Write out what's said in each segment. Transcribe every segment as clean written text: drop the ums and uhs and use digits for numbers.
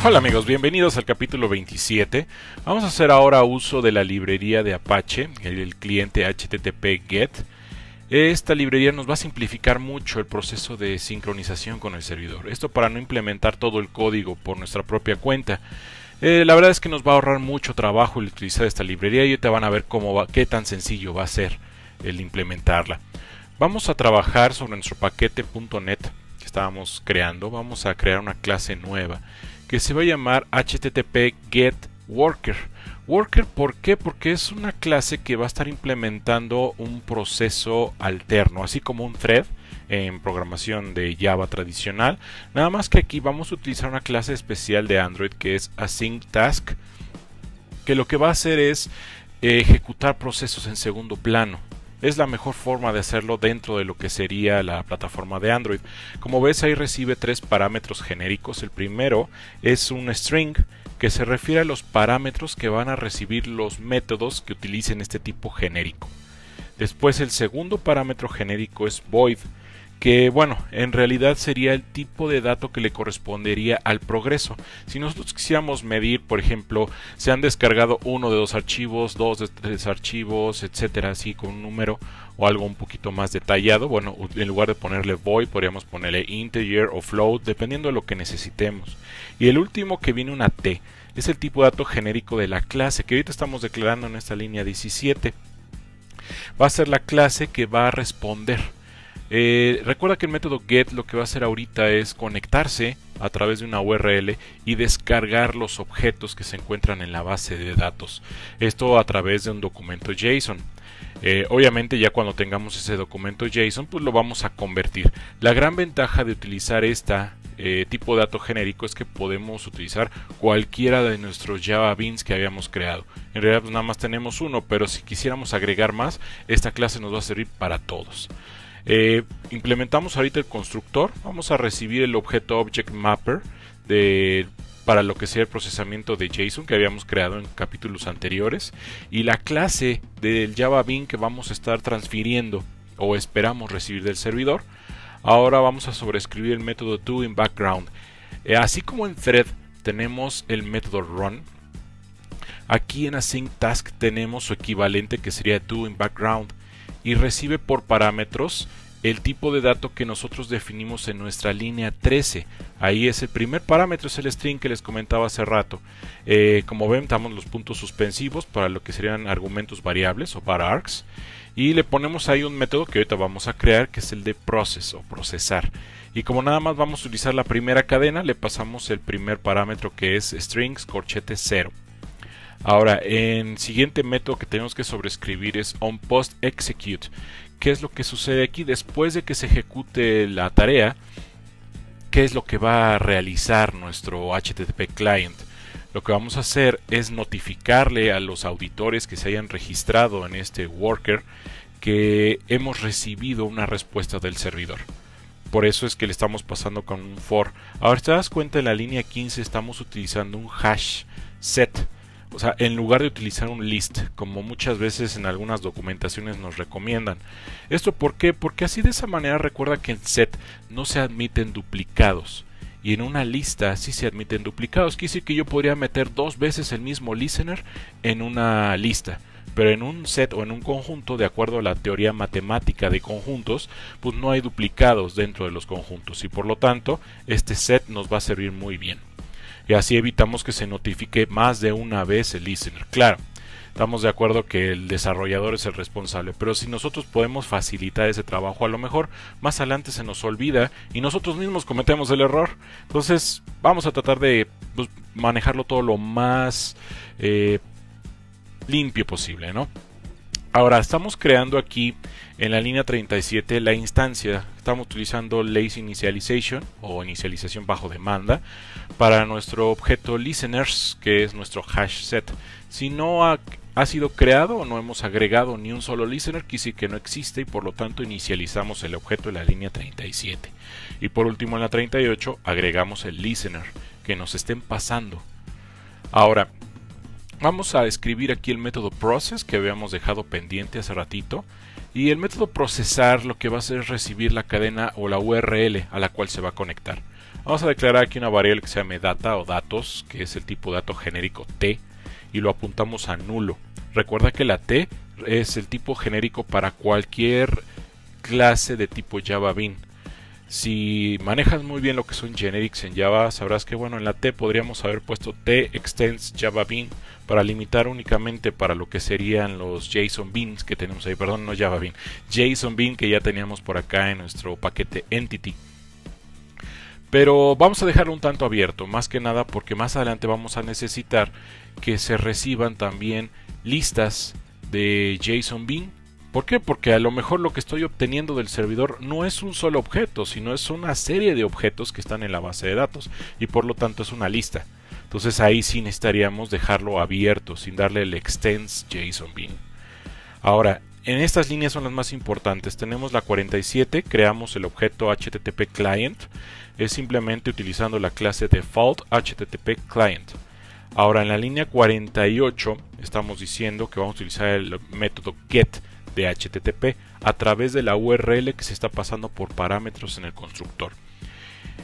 Hola amigos, bienvenidos al capítulo 27. Vamos a hacer ahora uso de la librería de Apache, el cliente HTTP GET. Esta librería nos va a simplificar mucho el proceso de sincronización con el servidor. Esto para no implementar todo el código por nuestra propia cuenta. La verdad es que nos va a ahorrar mucho trabajo el utilizar esta librería y ahorita van a ver qué tan sencillo va a ser el implementarla. Vamos a trabajar sobre nuestro paquete .NET que estábamos creando. Vamos a crear una clase nueva que se va a llamar HTTP GET Worker. Worker, ¿por qué? Porque es una clase que va a estar implementando un proceso alterno, así como un thread en programación de Java tradicional. Nada más que aquí vamos a utilizar una clase especial de Android que es AsyncTask, que lo que va a hacer es ejecutar procesos en segundo plano. Es la mejor forma de hacerlo dentro de lo que sería la plataforma de Android. Como ves, ahí recibe tres parámetros genéricos. El primero es un string que se refiere a los parámetros que van a recibir los métodos que utilicen este tipo genérico. Después el segundo parámetro genérico es void, que bueno, en realidad sería el tipo de dato que le correspondería al progreso. Si nosotros quisiéramos medir, por ejemplo, se han descargado uno de dos archivos, dos de tres archivos, etcétera, así con un número o algo un poquito más detallado, bueno, en lugar de ponerle void podríamos ponerle integer o float, dependiendo de lo que necesitemos. Y el último, que viene una T, es el tipo de dato genérico de la clase que ahorita estamos declarando en esta línea 17. Va a ser la clase que va a responder. Recuerda que el método get lo que va a hacer ahorita es conectarse a través de una URL y descargar los objetos que se encuentran en la base de datos. Esto a través de un documento JSON. Obviamente ya cuando tengamos ese documento JSON pues lo vamos a convertir. La gran ventaja de utilizar este tipo de dato genérico es que podemos utilizar cualquiera de nuestros Java Beans que habíamos creado. En realidad pues nada más tenemos uno, pero si quisiéramos agregar más, esta clase nos va a servir para todos. Implementamos ahorita el constructor. Vamos a recibir el objeto Object Mapper para lo que sea el procesamiento de JSON que habíamos creado en capítulos anteriores, y la clase del Java Bean que vamos a estar transfiriendo o esperamos recibir del servidor. Ahora vamos a sobreescribir el método toInBackground. Así como en thread tenemos el método run, aquí en AsyncTask tenemos su equivalente que sería toInBackground, y recibe por parámetros el tipo de dato que nosotros definimos en nuestra línea 13. Ahí es el primer parámetro, es el string que les comentaba hace rato. Como ven, damos los puntos suspensivos para lo que serían argumentos variables o var_args, y le ponemos ahí un método que ahorita vamos a crear, que es el de process o procesar. Y como nada más vamos a utilizar la primera cadena, le pasamos el primer parámetro que es strings corchete 0. Ahora, el siguiente método que tenemos que sobreescribir es onPostExecute. ¿Qué es lo que sucede aquí? Después de que se ejecute la tarea, ¿qué es lo que va a realizar nuestro HTTP client? Lo que vamos a hacer es notificarle a los auditores que se hayan registrado en este worker que hemos recibido una respuesta del servidor. Por eso es que le estamos pasando con un for. Ahora, si te das cuenta, en la línea 15 estamos utilizando un hash set. O sea, en lugar de utilizar un list, como muchas veces en algunas documentaciones nos recomiendan. ¿Esto por qué? Porque así de esa manera recuerda que en set no se admiten duplicados. Y en una lista sí se admiten duplicados. Quiere decir que yo podría meter dos veces el mismo listener en una lista. Pero en un set o en un conjunto, de acuerdo a la teoría matemática de conjuntos, pues no hay duplicados dentro de los conjuntos. Y por lo tanto, este set nos va a servir muy bien. Y así evitamos que se notifique más de una vez el listener. Claro, estamos de acuerdo que el desarrollador es el responsable, pero si nosotros podemos facilitar ese trabajo, a lo mejor más adelante se nos olvida y nosotros mismos cometemos el error. Entonces vamos a tratar de manejarlo todo lo más limpio posible, ¿no? Ahora estamos creando aquí en la línea 37 la instancia. Estamos utilizando lazy initialization o inicialización bajo demanda para nuestro objeto listeners, que es nuestro hash set. Si no ha sido creado o no hemos agregado ni un solo listener, quiere decir que no existe y por lo tanto inicializamos el objeto en la línea 37. Y por último en la 38 agregamos el listener que nos estén pasando. Ahora vamos a escribir aquí el método process que habíamos dejado pendiente hace ratito, y el método procesar lo que va a hacer es recibir la cadena o la URL a la cual se va a conectar. Vamos a declarar aquí una variable que se llame data o datos, que es el tipo de dato genérico T, y lo apuntamos a nulo. Recuerda que la T es el tipo genérico para cualquier clase de tipo Java Bean. Si manejas muy bien lo que son generics en Java, sabrás que bueno, en la T podríamos haber puesto T extends Java Bean para limitar únicamente para lo que serían los JSON beans que tenemos ahí, perdón, no Java Bean, JSON Bean que ya teníamos por acá en nuestro paquete entity. Pero vamos a dejarlo un tanto abierto, más que nada porque más adelante vamos a necesitar que se reciban también listas de JSON Bean. ¿Por qué? Porque a lo mejor lo que estoy obteniendo del servidor no es un solo objeto, sino es una serie de objetos que están en la base de datos y por lo tanto es una lista. Entonces ahí sí necesitaríamos dejarlo abierto sin darle el extends JSON Bean. Ahora, en estas líneas son las más importantes. Tenemos la 47, creamos el objeto HTTP Client. Es simplemente utilizando la clase default HTTP Client. Ahora en la línea 48 estamos diciendo que vamos a utilizar el método get de HTTP a través de la URL que se está pasando por parámetros en el constructor.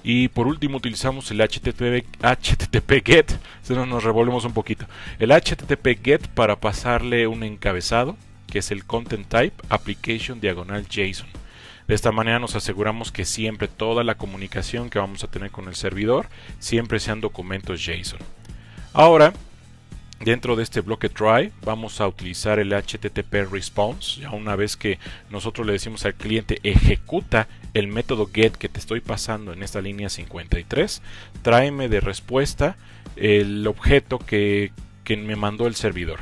Y por último utilizamos el HTTP get, se nos revolvemos un poquito, el HTTP get para pasarle un encabezado que es el content type application diagonal JSON. De esta manera nos aseguramos que siempre toda la comunicación que vamos a tener con el servidor siempre sean documentos JSON. Ahora, dentro de este bloque try vamos a utilizar el HTTP response. Ya una vez que nosotros le decimos al cliente ejecuta el método get que te estoy pasando en esta línea 53, tráeme de respuesta el objeto que me mandó el servidor.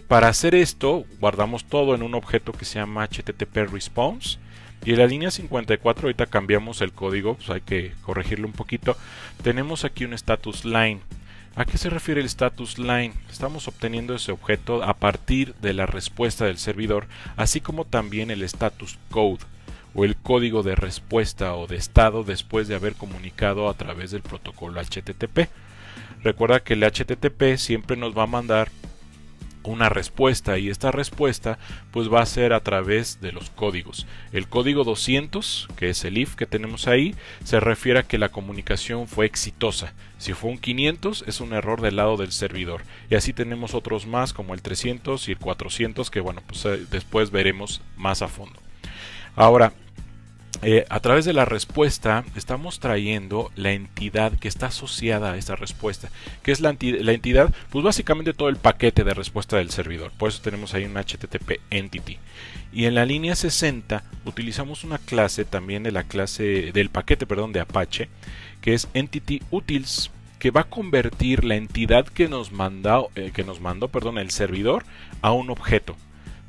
Para hacer esto guardamos todo en un objeto que se llama HTTP response. Y en la línea 54 ahorita cambiamos el código, pues hay que corregirlo un poquito. Tenemos aquí un status line. ¿A qué se refiere el status line? Estamos obteniendo ese objeto a partir de la respuesta del servidor, así como también el status code o el código de respuesta o de estado después de haber comunicado a través del protocolo HTTP. Recuerda que el HTTP siempre nos va a mandar una respuesta y esta respuesta pues va a ser a través de los códigos. El código 200, que es el if que tenemos ahí, se refiere a que la comunicación fue exitosa. Si fue un 500 es un error del lado del servidor, y así tenemos otros más como el 300 y el 400 que bueno, pues después veremos más a fondo. Ahora, a través de la respuesta estamos trayendo la entidad que está asociada a esta respuesta. ¿Qué es la entidad? Pues básicamente todo el paquete de respuesta del servidor. Por eso tenemos ahí un HTTP entity. Y en la línea 60 utilizamos una clase también de la clase del paquete, perdón, de Apache, que es entity utils, que va a convertir la entidad que nos mandó, el servidor a un objeto.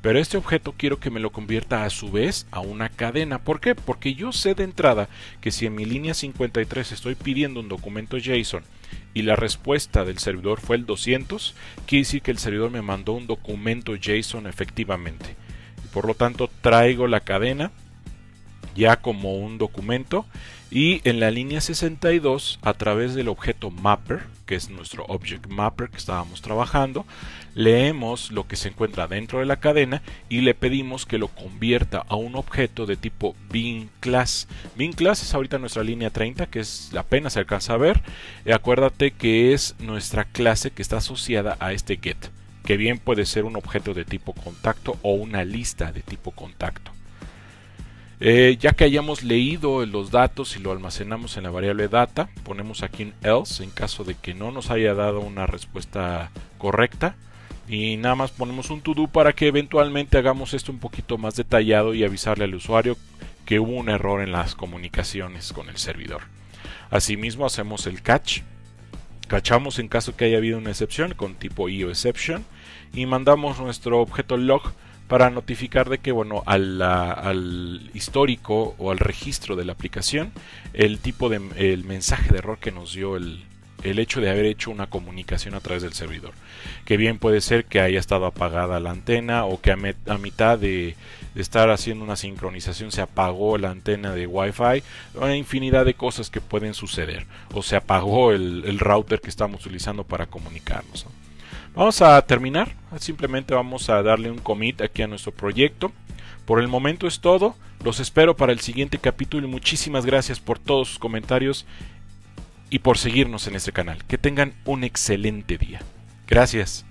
Pero este objeto quiero que me lo convierta a su vez a una cadena. ¿Por qué? Porque yo sé de entrada que si en mi línea 53 estoy pidiendo un documento JSON y la respuesta del servidor fue el 200, quiere decir que el servidor me mandó un documento JSON efectivamente. Y por lo tanto traigo la cadena ya como un documento, y en la línea 62 a través del objeto mapper, que es nuestro object mapper que estábamos trabajando, leemos lo que se encuentra dentro de la cadena y le pedimos que lo convierta a un objeto de tipo bean class. Bean class es ahorita nuestra línea 30, que es apenas se alcanza a ver. Acuérdate que es nuestra clase que está asociada a este get, que bien puede ser un objeto de tipo contacto o una lista de tipo contacto. Ya que hayamos leído los datos y lo almacenamos en la variable data, ponemos aquí un else en caso de que no nos haya dado una respuesta correcta, y nada más ponemos un to do para que eventualmente hagamos esto un poquito más detallado y avisarle al usuario que hubo un error en las comunicaciones con el servidor. Asimismo hacemos el catch, cachamos en caso que haya habido una excepción con tipo EOException y mandamos nuestro objeto log para notificar de que bueno, al histórico o al registro de la aplicación el mensaje de error que nos dio el hecho de haber hecho una comunicación a través del servidor, que bien puede ser que haya estado apagada la antena o que a mitad de estar haciendo una sincronización se apagó la antena de Wi-Fi, una infinidad de cosas que pueden suceder, o se apagó el router que estamos utilizando para comunicarnos, ¿no? Vamos a terminar, simplemente vamos a darle un commit aquí a nuestro proyecto. Por el momento es todo, los espero para el siguiente capítulo y muchísimas gracias por todos sus comentarios y por seguirnos en este canal. Que tengan un excelente día. Gracias.